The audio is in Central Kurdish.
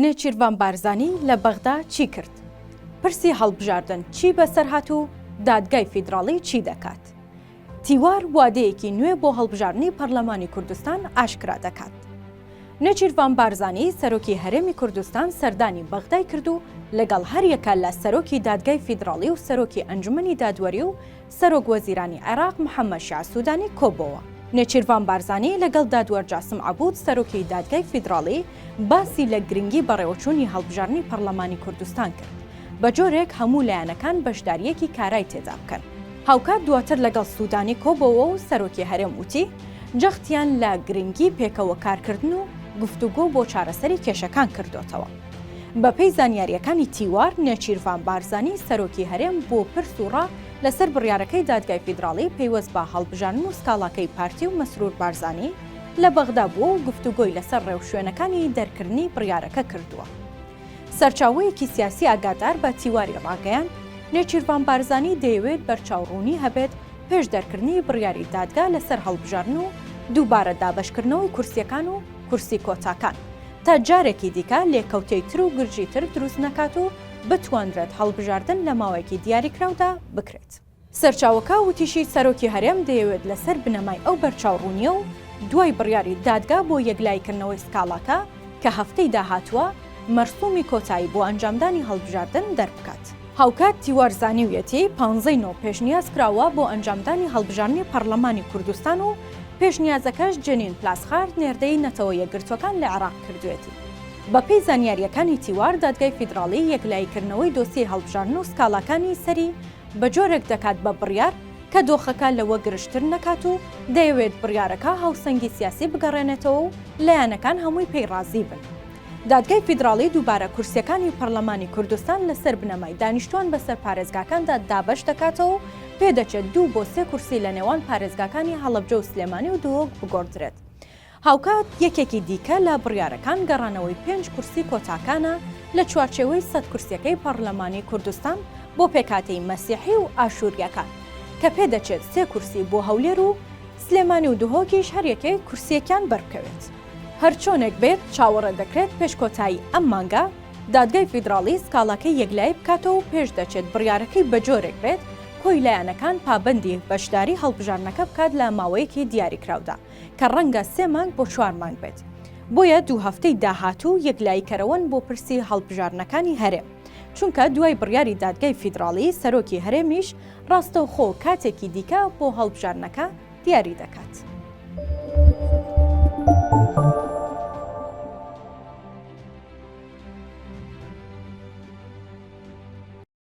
نێچیروان بارزانی لە بەغدا چی کرد؟ پرسی هەڵبژاردن چی بەسەر هاتوو؟ دادگای فیدراڵی چی دەکات؟ تیوار وادەیەکی نوێ بۆ هەڵبژاردنی پەرلەمانی کوردستان ئاشکرا دەکات. نێچیروان بارزانی سەرۆکی هەرێمی کوردستان سەردانی بەغدای کرد و لەگەڵ هەریەکە لە سەرۆکی دادگای فیدراڵی و سەرۆکی ئەنجومەنی دادوەری و سەرۆک وەزیرانی عێراق محەممەد شیع سوودانی کۆبەوە. نێچیروان بارزانی لەگەڵ دادوەر جاسم عەبود سەرۆکی دادگای فیدراڵی باسی لە گرنگی بەڕێوەچوونی هەڵبژاردنی پەرلەمانی کوردستان کرد بە جۆرێک هەموو لایەنەکان بەشداریەکی کارای تێدا بکەن. هاوکات دواتر لەگەڵ سوودانی کۆبەوە و سەرۆکی هەرێم وتی جەختیان لە گرنگی پێکەوە کارکردن و گفتوگۆ بۆ چارەسەری کێشەکان کردوتەوە. بەپێی زانیاریەکانی تیوار نێچیروان بارزانی سەرۆکی هەرێم بۆ پرس و ڕا لەسەر بڕیارەکەی دادگای فیدراڵی پەیوەست بە هەڵبژاردن و سکاڵاکەی پارتی و مەسرور بارزانی لە بەغدا بووە و گفتوگۆی لەسەر ڕێوشوێنەکانی دەرکردنی بڕیارەکە کردووە. سەرچاوەیەکی سیاسی ئاگادار بە تیواری ڕاگەیان نێچیروان بارزانی دەیەوێت بەرچاوڕوونی هەبێت پێش دەرکردنی بڕیاری دادگا لەسەر هەڵبژاردن و دووبارە دابەشکردنەوەی کورسیەکان و کورسی کۆتاکان تا جارێکی دیکە لێکەوتەی تر و گرژی تر دروست نەکات و بتوانرێت هەڵبژاردن لە ماوەیەکی دیاریکراودا بکرێت. سەرچاوەکە وتیشی سەرۆکی هەرێم دەیەوێت لەسەر بنەمای ئەو بەرچاوڕوونیە و دوای بڕیاری دادگا بۆ یەکلایکردنەوەی سکاڵاکە کە هەفتەی داهاتووە مەرسومی کۆتایی بۆ ئەنجامدانی هەڵبژاردن دەربکات. هاوکات تیوارزانی ویەتی 15 نۆ پێشنیاز کراوە بۆ ئەنجامدانی هەڵبژاردنی پەرلەمانی کوردستان و پێشنیازەکەش جنین پلاسخارد نێردەی نەتەوە یەکگرتوەکان لە عێراق کردوێتی. بەپێی زانیاریەکانی تیوار دادگای فیدراڵی یەکلایکردنەوەی دۆسیی هەڵبژاردن و سکاڵاکانی سەری بە جۆرێک دەکات بە بڕیار کە دۆخەکە لەوە گرشتر نەکات و دەیەوێت بڕیارەکە هاوسەنگی سیاسی بگەڕێنێتەوە و لایەنەکان هەمووی پێی ڕازی بن. دادگای فیدراڵی دووبارە کورسیەکانی پەرلەمانی کوردستان لەسەر بنەمای دانیشتوان بەسەر پارێزگاکاندا دابەش دەکاتەوە و پێدەچێت 2 بۆ 3 کورسی لە نێوان پارێزگاکانی هەڵەبجە و سلێمانی و دووەک بگۆڕدرێت. هاوکات یەکێکی دیکە لە بڕیارەکان گەڕانەوەی 5 کورسی کۆتاکانە لە چوارچێوەی 100 کورسیەکەی پەرلەمانی کوردستان بۆ پێکاتەی مەسیحی و ئاشوریەکان کە پێدەچێت 3 کورسی بۆ هەولێر و سلێمانی و دوهۆکیش هەریەکەی کورسیەکان بەربکەوێت. هەرچۆنێک بێت چاوەڕێ دەکرێت پێش کۆتایی ئەم مانگە دادگای فیدراڵی سکاڵاکەی یەکلایی بکاتەوە و پێش دەچێت بڕیارەکەی بە جۆرێک بێت کۆی لایەنەکان پابەندی بەشداری هەڵبژاردنەکە بکات لە ماوەیەکی دیاریکراودا کە ڕەنگە 3 مانگ بۆ 4 مانگ بێت. بۆیە 2 هەفتەی داهاتوو یەکلاییکەرەوەن بۆ پرسی هەڵبژاردنەکانی هەرێم چونکە دوای بڕیاری دادگای فیدراڵی سەرۆکی هەرێمیش ڕاستەوخۆ کاتێکی دیکە بۆ هەڵبژاردنەکە دیاری دەکات.